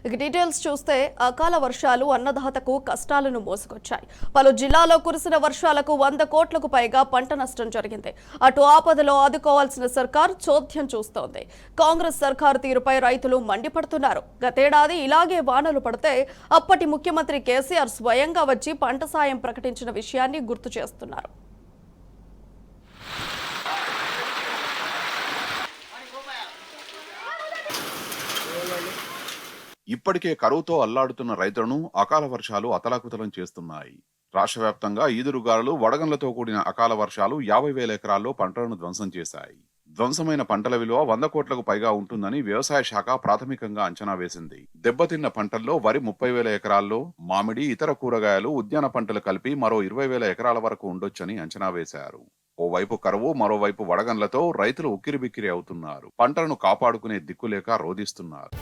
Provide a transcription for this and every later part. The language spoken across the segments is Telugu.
ఇక డీటెయిల్స్ చూస్తే అకాల వర్షాలు అన్నదాతకు కష్టాలను మోసుకొచ్చాయి. పలు జిల్లాల్లో కురిసిన వర్షాలకు 100 కోట్లకు పైగా పంట నష్టం జరిగింది. అటు ఆపదలో ఆదుకోవాల్సిన సర్కార్ చోద్యం చూస్తోంది. కాంగ్రెస్ సర్కారు తీరుపై రైతులు మండిపడుతున్నారు. గతేడాది ఇలాగే వానలు పడితే అప్పటి ముఖ్యమంత్రి కేసీఆర్ స్వయంగా వచ్చి పంట సాయం ప్రకటించిన విషయాన్ని గుర్తు చేస్తున్నారు. ఇప్పటికే కరువుతో అల్లాడుతున్న రైతులను అకాల వర్షాలు అతలాకుతలం చేస్తున్నాయి. రాష్ట్ర వ్యాప్తంగా ఈదురుగాలులు, వడగండ్లతో కూడిన అకాల వర్షాలు 50,000 ఎకరాల్లో పంటలను ధ్వంసం చేశాయి. ధ్వంసమైన పంటల విలువ 100 కోట్లకు పైగా ఉంటుందని వ్యవసాయ శాఖ ప్రాథమికంగా అంచనా వేసింది. దెబ్బతిన్న పంటల్లో వరి 30,000 ఎకరాల్లో, మామిడి, ఇతర కూరగాయలు, ఉద్యాన పంటలు కలిపి మరో 20,000 ఎకరాల వరకు ఉండొచ్చని అంచనా వేశారు. ఓవైపు కరువు, మరోవైపు వడగండ్లతో రైతులు ఉక్కిరిబిక్కిరి అవుతున్నారు. పంటలను కాపాడుకునే దిక్కులేక రోధిస్తున్నారు.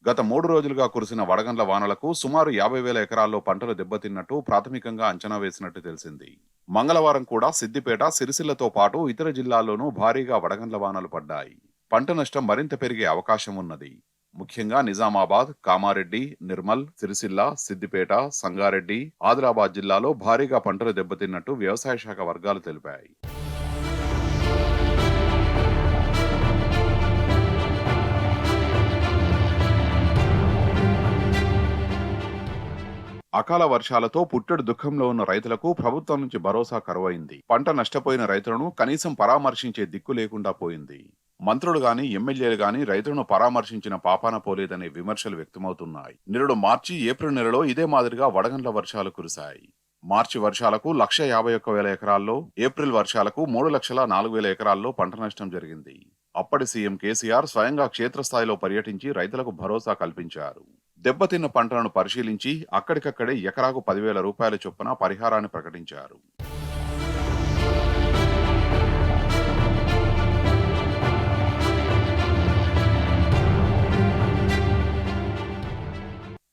గత 3 రోజులుగా కురిసిన వడగండ్ల వానలకు సుమారు 50,000 ఎకరాల్లో పంటలు దెబ్బతిన్నట్టు ప్రాథమికంగా అంచనా వేసినట్టు తెలిసింది. మంగళవారం కూడా సిద్దిపేట, సిరిసిల్లతో పాటు ఇతర జిల్లాల్లోనూ భారీగా వడగండ్ల వానలు పడ్డాయి. పంట నష్టం మరింత పెరిగే అవకాశం ఉన్నది. ముఖ్యంగా నిజామాబాద్, కామారెడ్డి, నిర్మల్, సిరిసిల్ల, సిద్దిపేట, సంగారెడ్డి, ఆదిలాబాద్ జిల్లాలో భారీగా పంటలు దెబ్బతిన్నట్టు వ్యవసాయ శాఖ వర్గాలు తెలిపాయి. అకాల వర్షాలతో పుట్టెడు దుఃఖంలో ఉన్న రైతులకు ప్రభుత్వం నుంచి భరోసా కరువైంది. పంట నష్టపోయిన రైతులను కనీసం పరామర్శించే దిక్కు లేకుండా పోయింది. మంత్రులు గాని, ఎమ్మెల్యేలు గాని రైతులను పరామర్శించిన పాపాన పోలేదనే విమర్శలు వ్యక్తమవుతున్నాయి. నిరుడు మార్చి, ఏప్రిల్ నెలలో ఇదే మాదిరిగా వడగండ్ల వర్షాలు కురిశాయి. మార్చి వర్షాలకు 151,000 ఎకరాల్లో, ఏప్రిల్ వర్షాలకు 3,04,000 ఎకరాల్లో పంట నష్టం జరిగింది. అప్పటి సీఎం కేసీఆర్ స్వయంగా క్షేత్రస్థాయిలో పర్యటించి రైతులకు భరోసా కల్పించారు. దెబ్బతిన్న పంటలను పరిశీలించి అక్కడికక్కడే ఎకరాకు 10,000 రూపాయల చొప్పున పరిహారాన్ని ప్రకటించారు.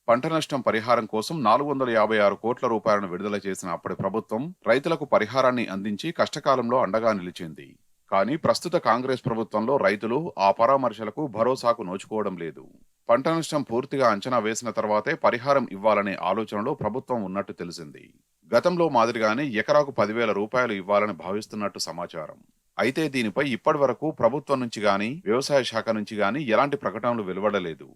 పంట నష్టం పరిహారం కోసం 456 కోట్ల రూపాయలను విడుదల చేసిన అప్పటి ప్రభుత్వం రైతులకు పరిహారాన్ని అందించి కష్టకాలంలో అండగా నిలిచింది. కానీ ప్రస్తుత కాంగ్రెస్ ప్రభుత్వంలో రైతులు ఆ పరామర్శలకు, భరోసాకు నోచుకోవడం లేదు. పంట నష్టం పూర్తిగా అంచనా వేసిన తర్వాతే పరిహారం ఇవ్వాలనే ఆలోచనలో ప్రభుత్వం ఉన్నట్టు తెలిసింది. గతంలో మాదిరిగానే ఎకరాకు 10,000 రూపాయలు ఇవ్వాలని భావిస్తున్నట్టు సమాచారం. అయితే దీనిపై ఇప్పటి వరకు ప్రభుత్వం నుంచి గాని, వ్యవసాయ శాఖ నుంచి గాని ఎలాంటి ప్రకటనలు వెలువడలేదు.